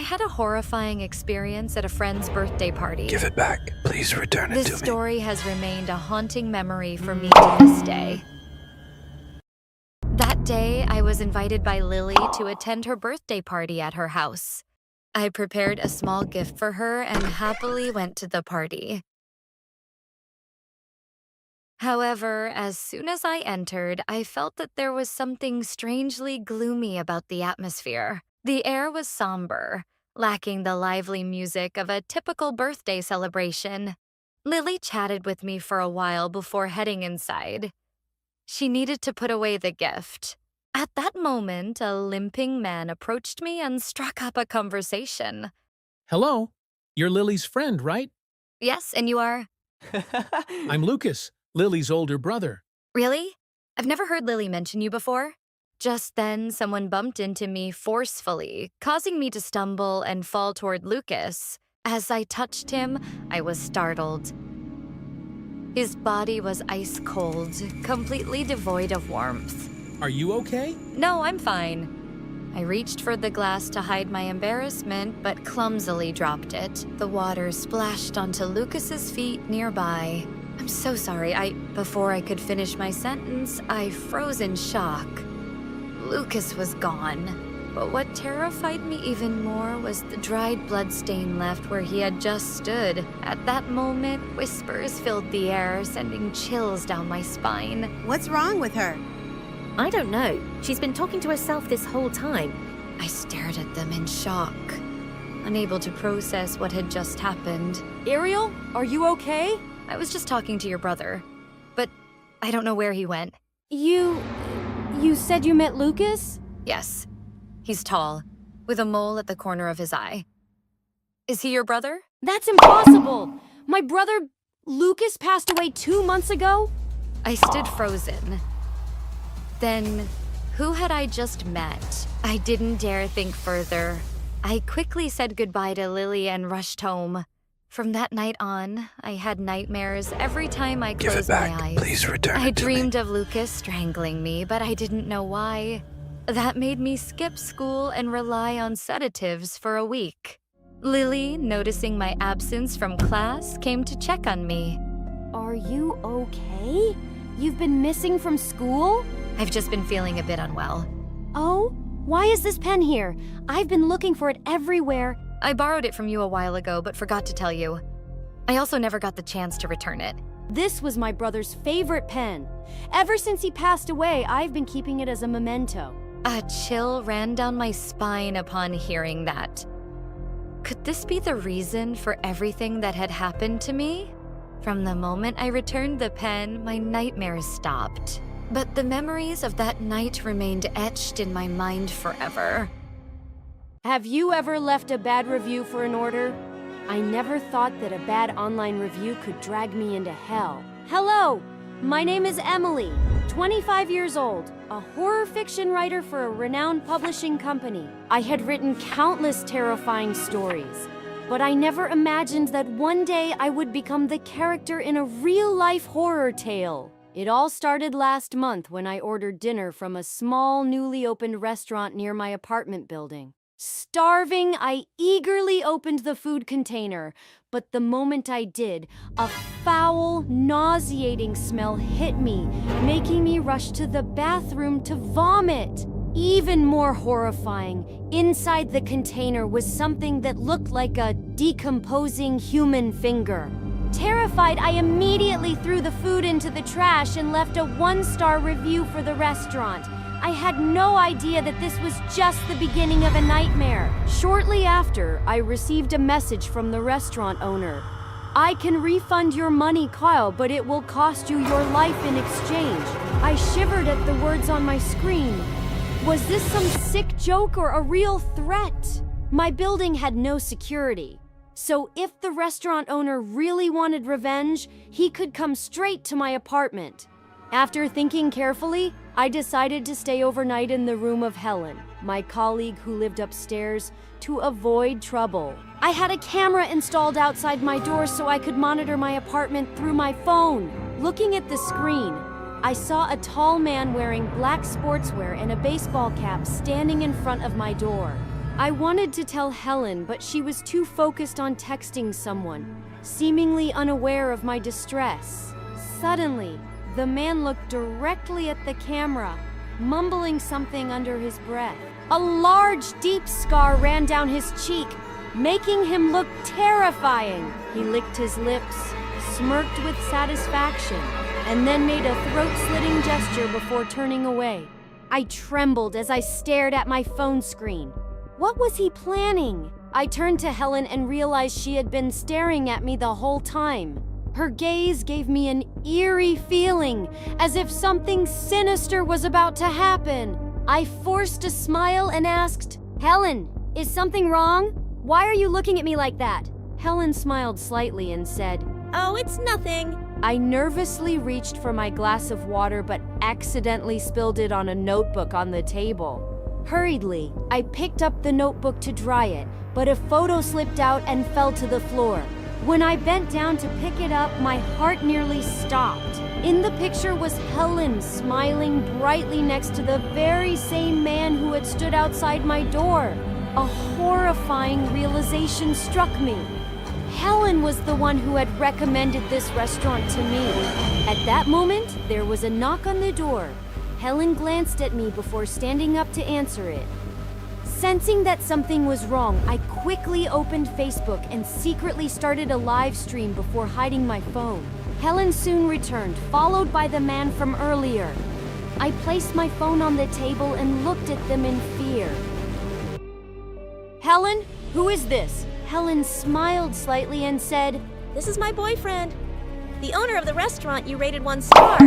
had a horrifying experience at a friend's birthday party. Give it back. Please return it to me. This story has remained a haunting memory for me to this day. That day, I was invited by Lily to attend her birthday party at her house. I prepared a small gift for her and happily went to the party. However, as soon as I entered, I felt that there was something strangely gloomy about the atmosphere. The air was somber, lacking the lively music of a typical birthday celebration. Lily chatted with me for a while before heading inside. She needed to put away the gift. At that moment, a limping man approached me and struck up a conversation. Hello, you're Lily's friend, right? Yes, and you are? I'm Lucas, Lily's older brother. Really? I've never heard Lily mention you before. Just then, someone bumped into me forcefully, causing me to stumble and fall toward Lucas. As I touched him, I was startled. His body was ice cold, completely devoid of warmth. Are you okay? No, I'm fine. I reached for the glass to hide my embarrassment, but clumsily dropped it. The water splashed onto Lucas's feet nearby. I'm so sorry. Before I could finish my sentence, I froze in shock. Lucas was gone. But what terrified me even more was the dried bloodstain left where he had just stood. At that moment, whispers filled the air, sending chills down my spine. What's wrong with her? I don't know. She's been talking to herself this whole time. I stared at them in shock, unable to process what had just happened. Ariel, are you okay? I was just talking to your brother, but I don't know where he went. You said you met Lucas? Yes. He's tall, with a mole at the corner of his eye. Is he your brother? That's impossible! My brother, Lucas, passed away 2 months ago? I stood frozen. Then, who had I just met? I didn't dare think further. I quickly said goodbye to Lily and rushed home. From that night on, I had nightmares every time I closed my eyes. Please return I it to me. dreamed of Lucas strangling me, but I didn't know why. That made me skip school and rely on sedatives for a week. Lily, noticing my absence from class, came to check on me. Are you okay? You've been missing from school? I've just been feeling a bit unwell. Oh? Why is this pen here? I've been looking for it everywhere. I borrowed it from you a while ago, but forgot to tell you. I also never got the chance to return it. This was my brother's favorite pen. Ever since he passed away, I've been keeping it as a memento. A chill ran down my spine upon hearing that. Could this be the reason for everything that had happened to me? From the moment I returned the pen, my nightmares stopped. But the memories of that night remained etched in my mind forever. Have you ever left a bad review for an order? I never thought that a bad online review could drag me into hell. Hello, my name is Emily, 25 years old, a horror fiction writer for a renowned publishing company. I had written countless terrifying stories, but I never imagined that one day I would become the character in a real-life horror tale. It all started last month when I ordered dinner from a small, newly opened restaurant near my apartment building. Starving, I eagerly opened the food container, but the moment I did, a foul, nauseating smell hit me, making me rush to the bathroom to vomit. Even more horrifying, inside the container was something that looked like a decomposing human finger. Terrified, I immediately threw the food into the trash and left a 1-star review for the restaurant. I had no idea that this was just the beginning of a nightmare. Shortly after, I received a message from the restaurant owner. I can refund your money, Kyle, but it will cost you your life in exchange. I shivered at the words on my screen. Was this some sick joke or a real threat? My building had no security. So if the restaurant owner really wanted revenge, he could come straight to my apartment. After thinking carefully, I decided to stay overnight in the room of Helen, my colleague who lived upstairs, to avoid trouble. I had a camera installed outside my door so I could monitor my apartment through my phone. Looking at the screen, I saw a tall man wearing black sportswear and a baseball cap standing in front of my door. I wanted to tell Helen, but she was too focused on texting someone, seemingly unaware of my distress. Suddenly, the man looked directly at the camera, mumbling something under his breath. A large, deep scar ran down his cheek, making him look terrifying. He licked his lips, smirked with satisfaction, and then made a throat-slitting gesture before turning away. I trembled as I stared at my phone screen. What was he planning? I turned to Helen and realized she had been staring at me the whole time. Her gaze gave me an eerie feeling, as if something sinister was about to happen. I forced a smile and asked, "Helen, is something wrong? Why are you looking at me like that?" Helen smiled slightly and said, Oh, it's nothing. I nervously reached for my glass of water but accidentally spilled it on a notebook on the table. Hurriedly, I picked up the notebook to dry it, but a photo slipped out and fell to the floor. When I bent down to pick it up, my heart nearly stopped. In the picture was Helen smiling brightly next to the very same man who had stood outside my door. A horrifying realization struck me. Helen was the one who had recommended this restaurant to me. At that moment, there was a knock on the door. Helen glanced at me before standing up to answer it. Sensing that something was wrong, I quickly opened Facebook and secretly started a live stream before hiding my phone. Helen soon returned, followed by the man from earlier. I placed my phone on the table and looked at them in fear. Helen, who is this? Helen smiled slightly and said, This is my boyfriend, the owner of the restaurant you rated 1 star.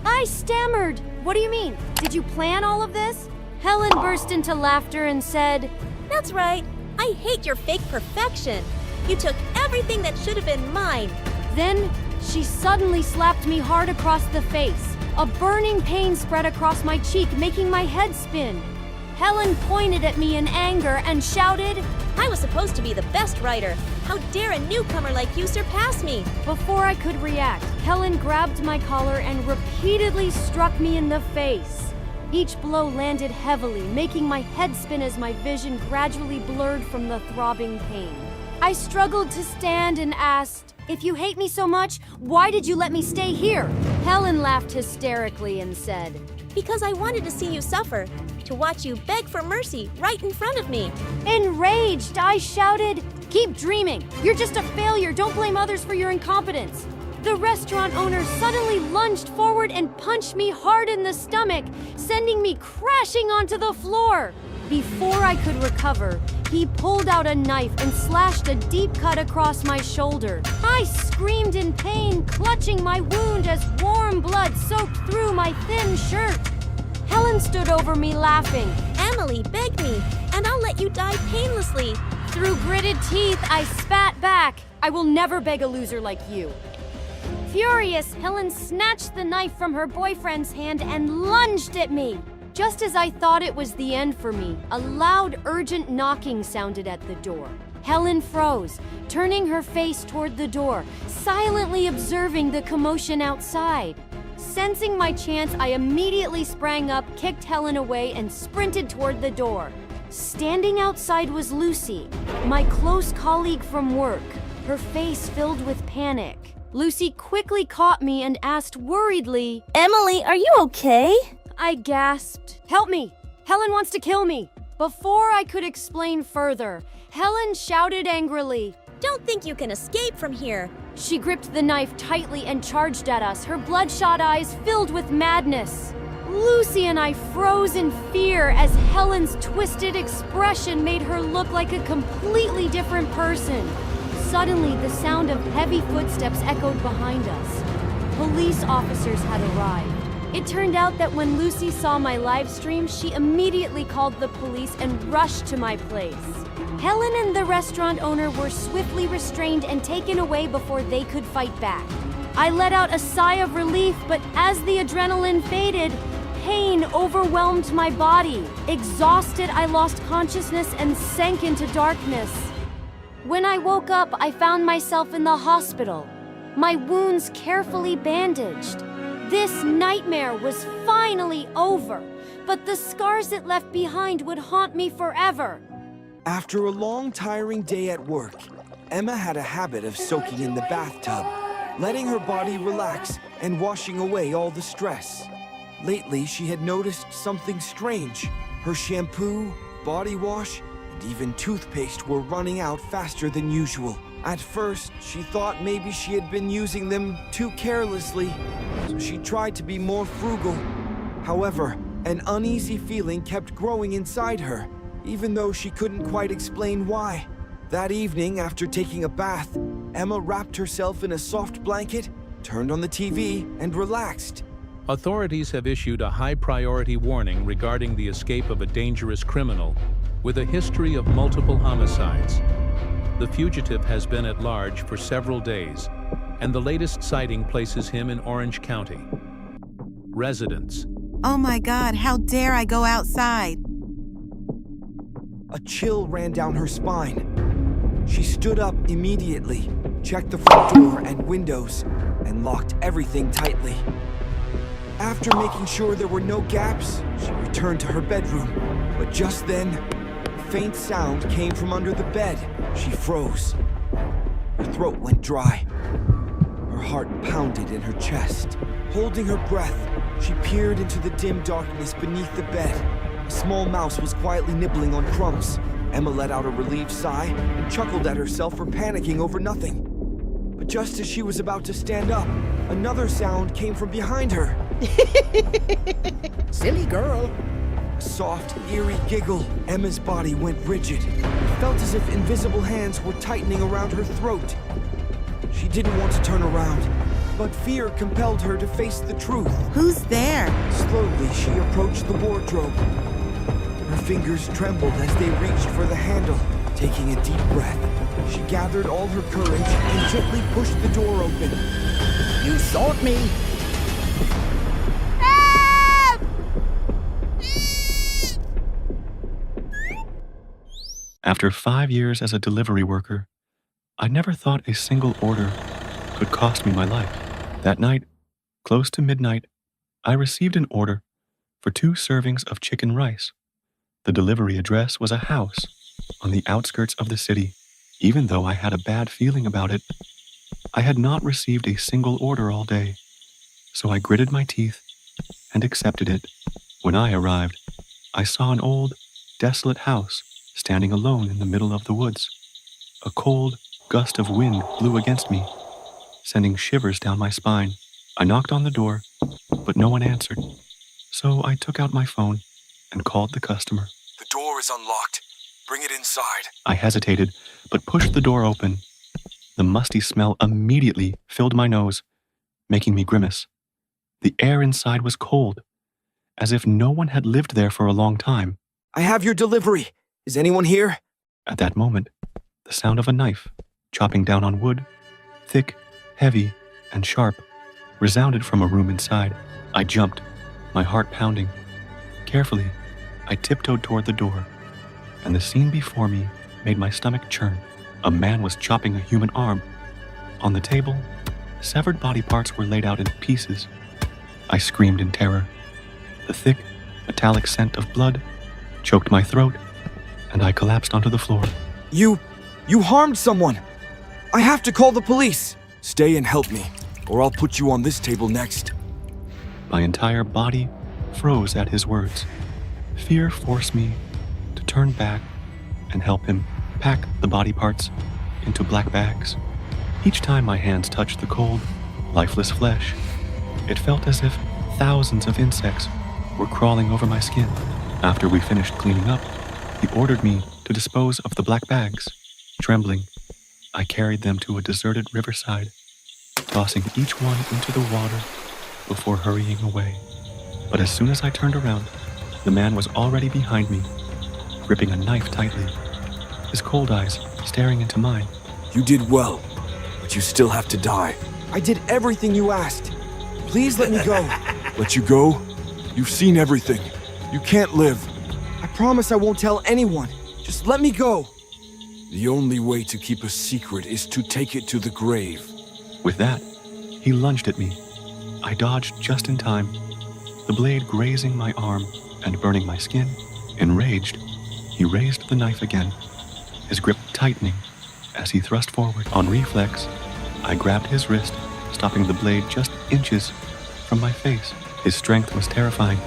I stammered. What do you mean? Did you plan all of this? Helen burst into laughter and said, That's right. I hate your fake perfection. You took everything that should have been mine. Then she suddenly slapped me hard across the face. A burning pain spread across my cheek, making my head spin. Helen pointed at me in anger and shouted, I was supposed to be the best writer. How dare a newcomer like you surpass me? Before I could react, Helen grabbed my collar and repeatedly struck me in the face. Each blow landed heavily, making my head spin as my vision gradually blurred from the throbbing pain. I struggled to stand and asked, If you hate me so much, why did you let me stay here? Helen laughed hysterically and said, Because I wanted to see you suffer, to watch you beg for mercy right in front of me. Enraged, I shouted, Keep dreaming! You're just a failure! Don't blame others for your incompetence! The restaurant owner suddenly lunged forward and punched me hard in the stomach, sending me crashing onto the floor. Before I could recover, he pulled out a knife and slashed a deep cut across my shoulder. I screamed in pain, clutching my wound as warm blood soaked through my thin shirt. Helen stood over me laughing. Emily, beg me, and I'll let you die painlessly. Through gritted teeth, I spat back. I will never beg a loser like you. Furious, Helen snatched the knife from her boyfriend's hand and lunged at me. Just as I thought it was the end for me, a loud, urgent knocking sounded at the door. Helen froze, turning her face toward the door, silently observing the commotion outside. Sensing my chance, I immediately sprang up, kicked Helen away, and sprinted toward the door. Standing outside was Lucy, my close colleague from work, her face filled with panic. Lucy quickly caught me and asked worriedly, Emily, are you okay? I gasped, Help me! Helen wants to kill me! Before I could explain further, Helen shouted angrily, Don't think you can escape from here. She gripped the knife tightly and charged at us, her bloodshot eyes filled with madness. Lucy and I froze in fear as Helen's twisted expression made her look like a completely different person. Suddenly, the sound of heavy footsteps echoed behind us. Police officers had arrived. It turned out that when Lucy saw my live stream, she immediately called the police and rushed to my place. Helen and the restaurant owner were swiftly restrained and taken away before they could fight back. I let out a sigh of relief, but as the adrenaline faded, pain overwhelmed my body. Exhausted, I lost consciousness and sank into darkness. When I woke up, I found myself in the hospital, my wounds carefully bandaged. This nightmare was finally over, but the scars it left behind would haunt me forever. After a long, tiring day at work, Emma had a habit of soaking in the bathtub, letting her body relax and washing away all the stress. Lately, she had noticed something strange. Her shampoo, body wash, and even toothpaste were running out faster than usual. At first, she thought maybe she had been using them too carelessly, so she tried to be more frugal. However, an uneasy feeling kept growing inside her, even though she couldn't quite explain why. That evening, after taking a bath, Emma wrapped herself in a soft blanket, turned on the TV, and relaxed. Authorities have issued a high-priority warning regarding the escape of a dangerous criminal with a history of multiple homicides. The fugitive has been at large for several days, and the latest sighting places him in Orange County. Residents. Oh my God, how dare I go outside? A chill ran down her spine. She stood up immediately, checked the front door and windows, and locked everything tightly. After making sure there were no gaps, she returned to her bedroom. But just then, a faint sound came from under the bed. She froze. Her throat went dry. Her heart pounded in her chest. Holding her breath, she peered into the dim darkness beneath the bed. A small mouse was quietly nibbling on crumbs. Emma let out a relieved sigh and chuckled at herself for panicking over nothing. But just as she was about to stand up, another sound came from behind her. Silly girl. A soft, eerie giggle. Emma's body went rigid. It felt as if invisible hands were tightening around her throat. She didn't want to turn around, but fear compelled her to face the truth. Who's there? Slowly, she approached the wardrobe. Her fingers trembled as they reached for the handle. Taking a deep breath, she gathered all her courage and gently pushed the door open. You sought me. After 5 years as a delivery worker, I never thought a single order could cost me my life. That night, close to midnight, I received an order for 2 servings of chicken rice. The delivery address was a house on the outskirts of the city. Even though I had a bad feeling about it, I had not received a single order all day, so I gritted my teeth and accepted it. When I arrived, I saw an old, desolate house standing alone in the middle of the woods. A cold gust of wind blew against me, sending shivers down my spine. I knocked on the door, but no one answered, so I took out my phone and called the customer. The door is unlocked. Bring it inside. I hesitated, but pushed the door open. The musty smell immediately filled my nose, making me grimace. The air inside was cold, as if no one had lived there for a long time. I have your delivery. Is anyone here? At that moment, the sound of a knife chopping down on wood, thick, heavy, and sharp, resounded from a room inside. I jumped, my heart pounding. Carefully, I tiptoed toward the door, and the scene before me made my stomach churn. A man was chopping a human arm. On the table, severed body parts were laid out in pieces. I screamed in terror. The thick, metallic scent of blood choked my throat, and I collapsed onto the floor. You harmed someone. I have to call the police. Stay and help me, or I'll put you on this table next. My entire body froze at his words. Fear forced me to turn back and help him pack the body parts into black bags. Each time my hands touched the cold, lifeless flesh, it felt as if thousands of insects were crawling over my skin. After we finished cleaning up, he ordered me to dispose of the black bags. Trembling, I carried them to a deserted riverside, tossing each one into the water before hurrying away. But as soon as I turned around, the man was already behind me, gripping a knife tightly, his cold eyes staring into mine. You did well, but you still have to die. I did everything you asked. Please let me go. Let you go? You've seen everything. You can't live. I promise I won't tell anyone. Just let me go. The only way to keep a secret is to take it to the grave. With that, he lunged at me. I dodged just in time, the blade grazing my arm and burning my skin. Enraged, he raised the knife again his grip tightening as he thrust forward. On reflex, I grabbed his wrist, stopping the blade just inches from my face. His strength was terrifying.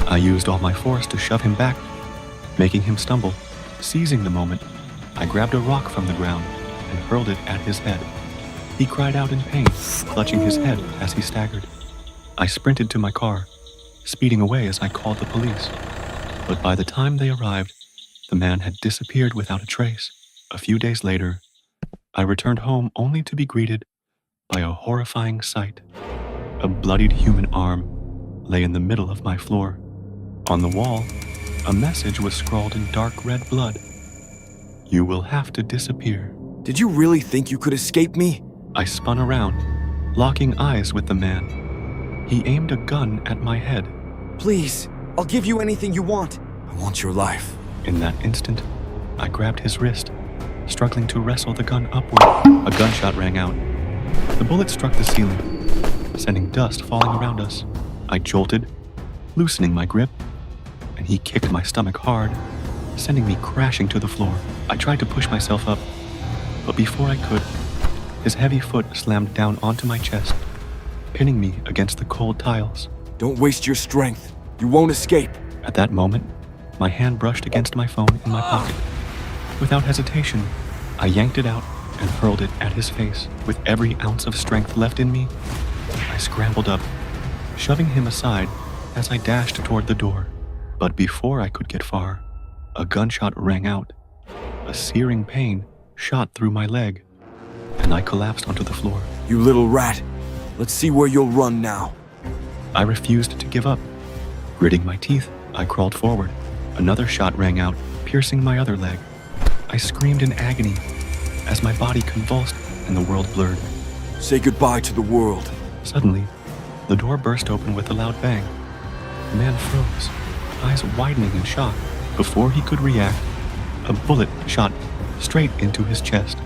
I used all my force to shove him back, making him stumble. Seizing the moment, I grabbed a rock from the ground and hurled it at his head. He cried out in pain, clutching his head as he staggered. I sprinted to my car, speeding away as I called the police. But by the time they arrived, the man had disappeared without a trace. A few days later, I returned home only to be greeted by a horrifying sight. A bloodied human arm lay in the middle of my floor. On the wall, a message was scrawled in dark red blood. You will have to disappear. Did you really think you could escape me? I spun around, locking eyes with the man. He aimed a gun at my head. Please, I'll give you anything you want. I want your life. In that instant, I grabbed his wrist, struggling to wrestle the gun upward. A gunshot rang out. The bullet struck the ceiling, sending dust falling around us. I jolted, loosening my grip, and he kicked my stomach hard, sending me crashing to the floor. I tried to push myself up, but before I could, his heavy foot slammed down onto my chest, pinning me against the cold tiles. Don't waste your strength. You won't escape. At that moment, my hand brushed against my phone in my pocket. Without hesitation, I yanked it out and hurled it at his face. With every ounce of strength left in me, I scrambled up, shoving him aside as I dashed toward the door. But before I could get far, a gunshot rang out. A searing pain shot through my leg, and I collapsed onto the floor. You little rat. Let's see where you'll run now. I refused to give up. Gritting my teeth, I crawled forward. Another shot rang out, piercing my other leg. I screamed in agony as my body convulsed and the world blurred. Say goodbye to the world. Suddenly, the door burst open with a loud bang. The man froze, eyes widening in shock. Before he could react, a bullet shot straight into his chest.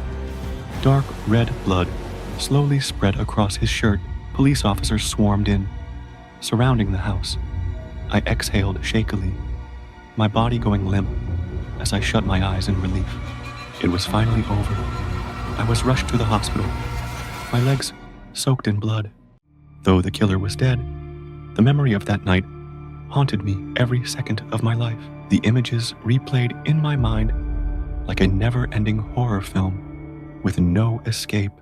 Dark red blood slowly spread across his shirt. Police officers swarmed in, surrounding the house. I exhaled shakily, my body going limp as I shut my eyes in relief. It was finally over. I was rushed to the hospital, my legs soaked in blood. Though the killer was dead, the memory of that night haunted me every second of my life. The images replayed in my mind like a never-ending horror film with no escape.